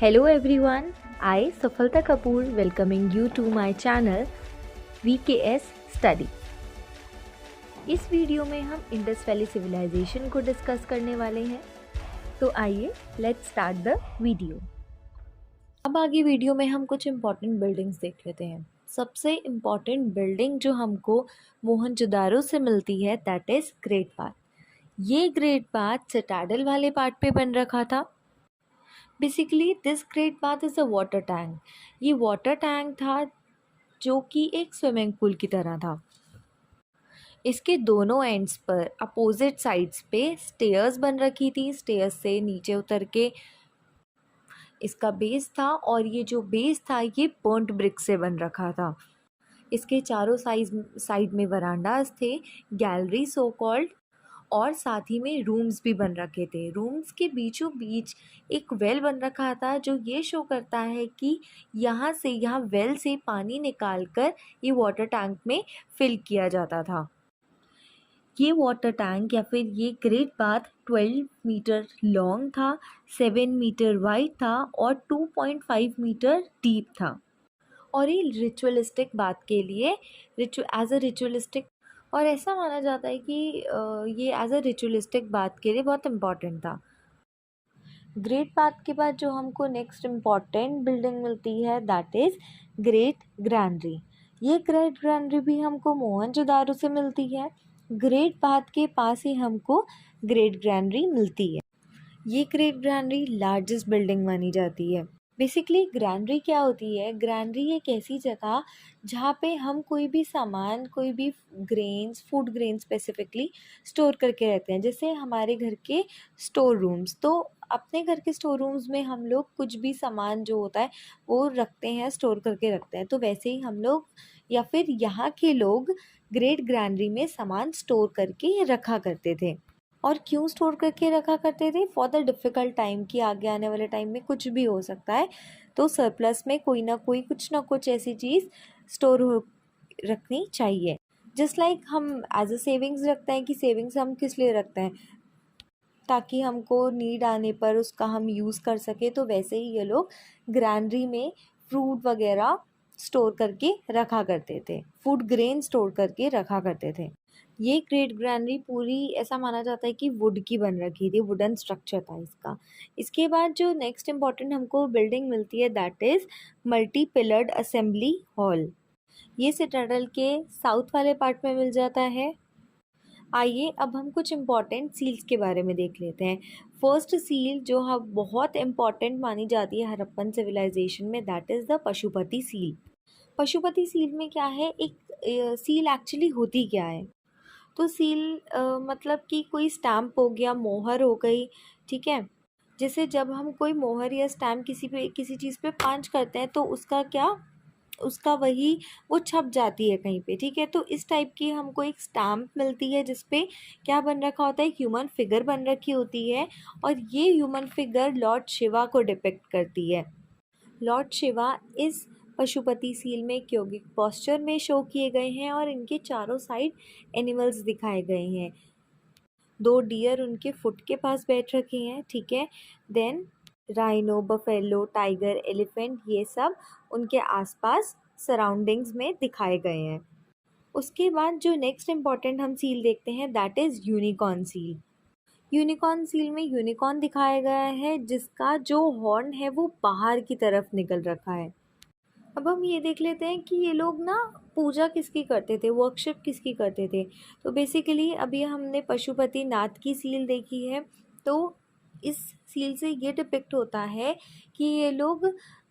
Hello everyone, I Safalta Kapoor welcoming you to my channel VKS Study। इस video में हम Indus valley civilisation को discuss करने वाले हैं। तो आइए लेट्स स्टार्ट द वीडियो। अब आगे वीडियो में हम कुछ इम्पॉर्टेंट बिल्डिंग्स देख लेते हैं। सबसे इम्पॉर्टेंट बिल्डिंग जो हमको मोहनजोदारो से मिलती है दैट इज़ ग्रेट बाथ। ये ग्रेट बाथ सिटाडेल वाले पार्ट पे बन रखा था। Basically this great bath is a water tank. ये वाटर टैंक था जो कि एक स्विमिंग पूल की तरह था। इसके दोनों एंड्स पर अपोजिट साइड्स पे स्टेयर्स बन रखी थी। स्टेयर्स से नीचे उतर के इसका बेस था और ये जो बेस था ये बर्न्ट ब्रिक से बन रखा था। इसके चारों साइड में वरांडास थे, गैलरी सो कॉल्ड, और साथ ही में रूम्स भी बन रखे थे। रूम्स के बीचों बीच एक वेल बन रखा था जो ये शो करता है कि यहाँ वेल से पानी निकाल कर ये वाटर टैंक में फिल किया जाता था। ये वाटर टैंक या फिर ये ग्रेट बाथ 12 मीटर लॉन्ग था, 7 मीटर वाइड था और 2.5 मीटर डीप था। और ये रिचुअलिस्टिक बात के लिए एज अ रिचुअलिस्टिक, और ऐसा माना जाता है कि ये एज अ रिचुअलिस्टिक बात के लिए बहुत इम्पॉर्टेंट था। ग्रेट बाथ के बाद जो हमको नेक्स्ट इम्पॉर्टेंट बिल्डिंग मिलती है दैट इज़ ग्रेट ग्रैंडरी। ये ग्रेट ग्रैंडरी भी हमको मोहनजोदारो से मिलती है। ग्रेट बाथ के पास ही हमको ग्रेट ग्रैंडरी मिलती है। ये ग्रेट ग्रैंडरी लार्जेस्ट बिल्डिंग मानी जाती है। बेसिकली ग्रैंडरी क्या होती है? ग्रैंडरी एक ऐसी जगह जहाँ पे हम कोई भी सामान, कोई भी grains, food grain specifically store करके रखते हैं। जैसे हमारे घर के स्टोर रूम्स, तो अपने घर के स्टोर रूम्स में हम लोग कुछ भी सामान जो होता है वो रखते हैं, स्टोर करके रखते हैं। तो वैसे ही हम लोग या फिर यहाँ के लोग ग्रेट ग्रैंडरी में सामान स्टोर करके रखा करते थे। और क्यों स्टोर करके रखा करते थे? फॉर द डिफ़िकल्ट टाइम, कि आगे आने वाले टाइम में कुछ भी हो सकता है, तो सरप्लस में कोई ना कोई कुछ ना कुछ ऐसी चीज़ स्टोर हो रखनी चाहिए। जस्ट लाइक हम एज अ सेविंग्स रखते हैं कि सेविंग्स हम किस लिए रखते हैं, ताकि हमको नीड आने पर उसका हम यूज़ कर सके। तो वैसे ही ये लोग ग्रैंडरी में फ्रूट वगैरह स्टोर करके रखा करते थे, फूड ग्रेन स्टोर करके रखा करते थे। ये ग्रेट ग्रैंडरी पूरी ऐसा माना जाता है कि वुड की बन रखी थी, वुडन स्ट्रक्चर था इसका। इसके बाद जो नेक्स्ट इम्पॉर्टेंट हमको बिल्डिंग मिलती है that is multi pillared assembly hall. ये सिटाडेल के साउथ वाले पार्ट में मिल जाता है। आइए अब हम कुछ इम्पॉर्टेंट सील्स के बारे में देख लेते हैं। फर्स्ट सील जो हम बहुत इम्पॉर्टेंट मानी जाती है हड़प्पन सिविलाइजेशन में that is the Pashupati seal. Pashupati seal में क्या है, एक सील एक्चुअली होती क्या है? तो सील मतलब कि कोई स्टैम्प हो गया, मोहर हो गई, ठीक है। जैसे जब हम कोई मोहर या स्टैम्प किसी चीज़ पे पंच करते हैं तो उसका वही वो छप जाती है कहीं पे, ठीक है। तो इस टाइप की हमको एक स्टैम्प मिलती है जिसपे क्या बन रखा होता है, एक ह्यूमन फिगर बन रखी होती है, और ये ह्यूमन फिगर लॉर्ड शिवा को डिपिक्ट करती है। लॉर्ड शिवा इस पशुपति सील में एक योगिक पोस्चर में शो किए गए हैं और इनके चारों साइड एनिमल्स दिखाए गए हैं। 2 डियर उनके फुट के पास बैठ रखे हैं, ठीक है। Then rhino, buffalo, tiger, elephant, ये सब उनके आसपास सराउंडिंग्स में दिखाए गए हैं। उसके बाद जो नेक्स्ट इम्पॉर्टेंट हम सील देखते हैं that is unicorn seal. Unicorn seal में यूनिकॉर्न दिखाया गया है जिसका जो हॉर्न है वो बाहर की तरफ निकल रखा है। अब हम ये देख लेते हैं कि ये लोग ना पूजा किसकी करते थे, वर्शिप किसकी करते थे। तो बेसिकली अभी हमने पशुपति नाथ की सील देखी है, तो इस सील से ये डिपिक्ट होता है कि ये लोग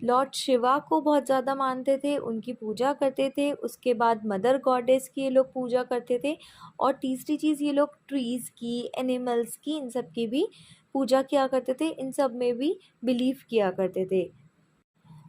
लॉर्ड शिवा को बहुत ज़्यादा मानते थे, उनकी पूजा करते थे। उसके बाद मदर गॉडेस की ये लोग पूजा करते थे, और तीसरी चीज़ ये लोग ट्रीज़ की, एनिमल्स की, इन सब की भी पूजा किया करते थे, इन सब में भी बिलीव किया करते थे।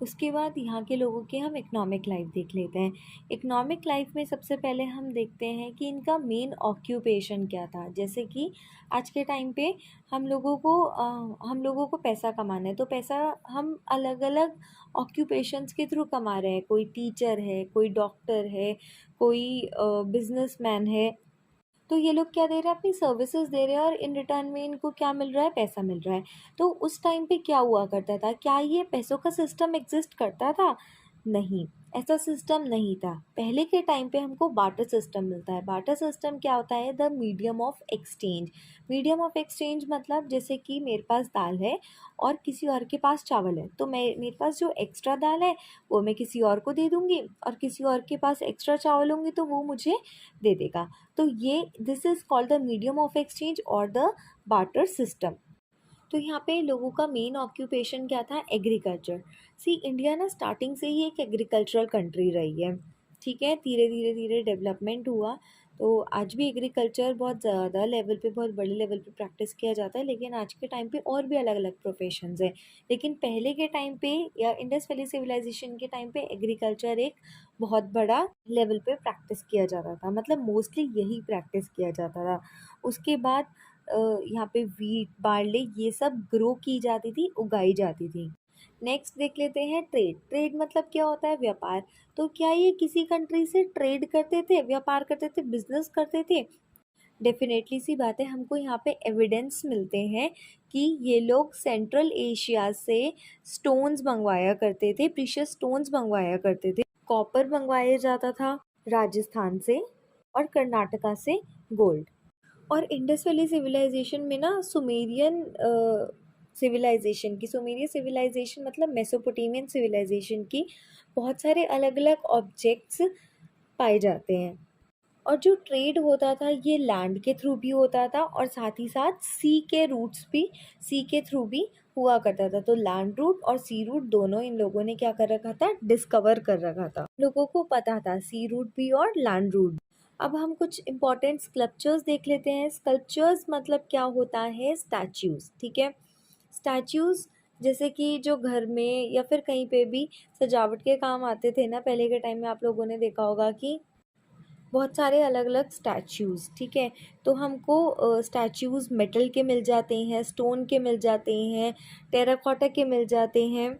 उसके बाद यहाँ के लोगों की हम इकोनॉमिक लाइफ देख लेते हैं। इकोनॉमिक लाइफ में सबसे पहले हम देखते हैं कि इनका मेन ऑक्यूपेशन क्या था। जैसे कि आज के टाइम पे हम लोगों को पैसा कमाना है, तो पैसा हम अलग अलग ऑक्यूपेशंस के थ्रू कमा रहे हैं। कोई टीचर है, कोई डॉक्टर है, कोई बिजनेसमैन है। तो ये लोग क्या दे रहे हैं, अपनी सर्विसेज दे रहे हैं और इन रिटर्न में इनको क्या मिल रहा है, पैसा मिल रहा है। तो उस टाइम पे क्या हुआ करता था, क्या ये पैसों का सिस्टम एग्जिस्ट करता था? नहीं, ऐसा सिस्टम नहीं था। पहले के टाइम पे हमको बार्टर सिस्टम मिलता है। बार्टर सिस्टम क्या होता है, the medium of exchange. Medium of exchange मतलब जैसे कि मेरे पास दाल है और किसी और के पास चावल है, तो मेरे पास जो एक्स्ट्रा दाल है वो मैं किसी और को दे दूंगी, और किसी और के पास एक्स्ट्रा चावल होंगे तो वो मुझे दे देगा। तो ये this is called the medium of exchange और द बार्टर सिस्टम। तो यहाँ पे लोगों का मेन ऑक्यूपेशन क्या था, एग्रीकल्चर। सी इंडिया ना स्टार्टिंग से ही एक एग्रीकल्चरल कंट्री रही है, ठीक है। धीरे धीरे धीरे डेवलपमेंट हुआ, तो आज भी एग्रीकल्चर बहुत ज़्यादा लेवल पे, बहुत बड़े लेवल पे प्रैक्टिस किया जाता है। लेकिन आज के टाइम पे और भी अलग अलग प्रोफेशंस हैं। लेकिन पहले के टाइम पे या इंडस वैली सिविलाइजेशन के टाइम पे एग्रीकल्चर एक बहुत बड़ा लेवल पे प्रैक्टिस किया जाता था, मतलब मोस्टली यही प्रैक्टिस किया जाता था। उसके बाद यहाँ पे वीट, बार्ले, ये सब ग्रो की जाती थी, उगाई जाती थी। नेक्स्ट देख लेते हैं ट्रेड। ट्रेड मतलब क्या होता है, व्यापार। तो क्या ये किसी कंट्री से ट्रेड करते थे, व्यापार करते थे, बिजनेस करते थे? डेफिनेटली सी बात है, हमको यहाँ पे एविडेंस मिलते हैं कि ये लोग सेंट्रल एशिया से स्टोन्स मंगवाया करते थे, प्रीशियस स्टोन्स मंगवाया करते थे। कॉपर मंगवाया जाता था राजस्थान से, और कर्नाटका से गोल्ड। और इंडस वैली सिविलाइजेशन में ना सुमेरियन सिविलाइजेशन की, सुमेरियन सिविलाइजेशन मतलब मेसोपोटामियन सिविलाइजेशन की बहुत सारे अलग अलग ऑब्जेक्ट्स पाए जाते हैं। और जो ट्रेड होता था ये लैंड के थ्रू भी होता था, और साथ ही साथ सी के रूट्स भी, सी के थ्रू भी हुआ करता था। तो लैंड रूट और सी रूट दोनों इन लोगों ने क्या कर रखा था, डिस्कवर कर रखा था। लोगों को पता था सी रूट भी और लैंड रूट। अब हम कुछ इंपॉर्टेंट स्कल्पचर्स देख लेते हैं। स्कल्पचर्स मतलब क्या होता है, स्टैच्यूज, ठीक है। स्टैच्यूज जैसे कि जो घर में या फिर कहीं पे भी सजावट के काम आते थे ना पहले के टाइम में, आप लोगों ने देखा होगा कि बहुत सारे अलग अलग स्टैच्यूज़, ठीक है। तो हमको स्टैच्यूज़ मेटल के मिल जाते हैं, स्टोन के मिल जाते हैं, टेराकोटा के मिल जाते हैं।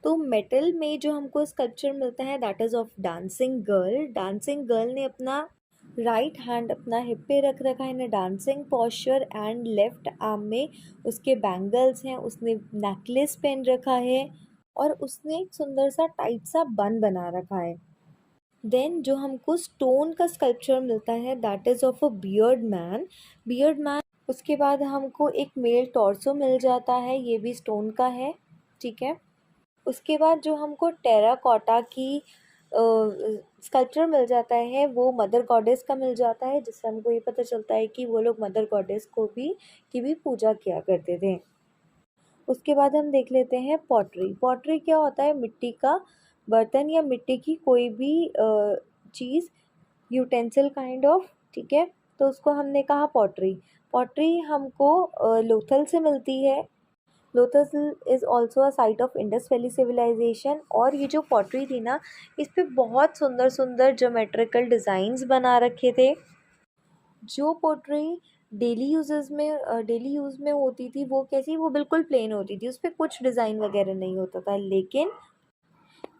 तो मेटल में जो हमको स्कल्पचर मिलता है that is of dancing girl. Dancing girl ने अपना राइट हैंड अपना हिप पे रख रखा है in dancing posture, and left arm में उसके बैंगल्स हैं, उसने नेकलेस पहन रखा है, और उसने एक सुंदर सा टाइट सा बन बना रखा है। देन जो हमको स्टोन का स्कल्पचर मिलता है that is of a beard man. Beard man, उसके बाद हमको एक मेल टॉर्सो मिल जाता है, ये भी स्टोन का है, ठीक है। उसके बाद जो हमको टेराकोटा की स्कल्पचर मिल जाता है वो मदर गॉडेस का मिल जाता है, जिससे हमको ये पता चलता है कि वो लोग मदर गॉडेस को भी की भी पूजा किया करते थे। उसके बाद हम देख लेते हैं पॉटरी। पॉटरी क्या होता है, मिट्टी का बर्तन या मिट्टी की कोई भी चीज़, यूटेंसिल काइंड ऑफ, ठीक है। तो उसको हमने कहा पॉटरी। पॉटरी हमको लोथल से मिलती है। Lothal is also a site of Indus valley civilization. और ये जो पॉटरी थी ना, इस पे बहुत सुंदर सुंदर ज्योमेट्रिकल डिज़ाइंस बना रखे थे। जो पोट्री डेली यूज़ में होती थी वो कैसी, वो बिल्कुल प्लेन होती थी, उस पर कुछ डिज़ाइन वगैरह नहीं होता था। लेकिन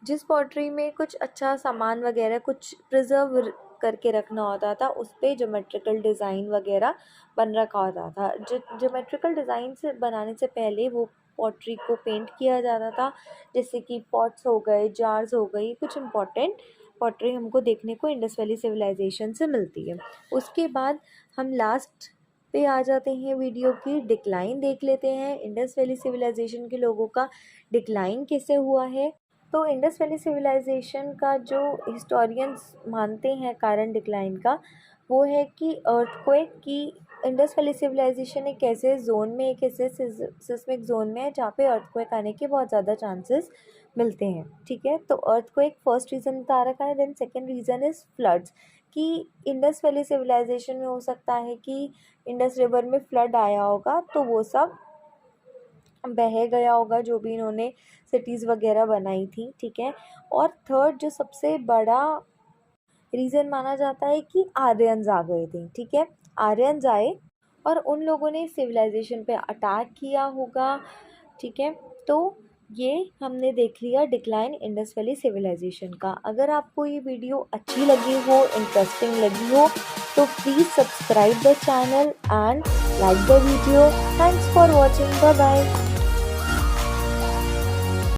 जिस पॉटरी में कुछ अच्छा सामान वगैरह कुछ प्रिजर्व करके रखना होता था, उस पर ज्योमेट्रिकल डिज़ाइन वगैरह बन रखा होता था। जो ज्योमेट्रिकल डिज़ाइन से बनाने से पहले वो पॉटरी को पेंट किया जाता था, जैसे कि पॉट्स हो गए, जार्स हो गई, कुछ इम्पॉर्टेंट पॉटरी हमको देखने को इंडस वैली सिविलाइजेशन से मिलती है। उसके बाद हम लास्ट पे आ जाते हैं, वीडियो की डिक्लाइन देख लेते हैं। इंडस वैली सिविलाइजेशन के लोगों का डिक्लाइन कैसे हुआ है। तो इंडस वैली सिविलाइजेशन का जो हिस्टोरियंस मानते हैं कारण डिक्लाइन का, वो है कि अर्थक्वेक की, इंडस वैली सिविलाइजेशन एक ऐसे जोन में, एक ऐसे सिस्मिक जोन में है जहाँ पे अर्थक्वेक आने के बहुत ज़्यादा चांसेस मिलते हैं, ठीक है। तो अर्थक्वेक फर्स्ट रीज़न बता रखा है। Then second reason is floods, कि इंडस वैली सिविलाइजेशन में हो सकता है कि इंडस रिवर में फ्लड आया होगा, तो वो सब बह गया होगा जो भी इन्होंने सिटीज़ वगैरह बनाई थी, ठीक है। और थर्ड जो सबसे बड़ा रीज़न माना जाता है कि आर्यंस आ गए थे, ठीक है। आर्यंस आए और उन लोगों ने सिविलाइजेशन पे अटैक किया होगा, ठीक है। तो ये हमने देख लिया डिक्लाइन इंडस वैली सिविलाइजेशन का। अगर आपको ये वीडियो अच्छी लगी हो, इंटरेस्टिंग लगी हो, तो please subscribe the channel and like the video. Thanks for watching. Bye bye.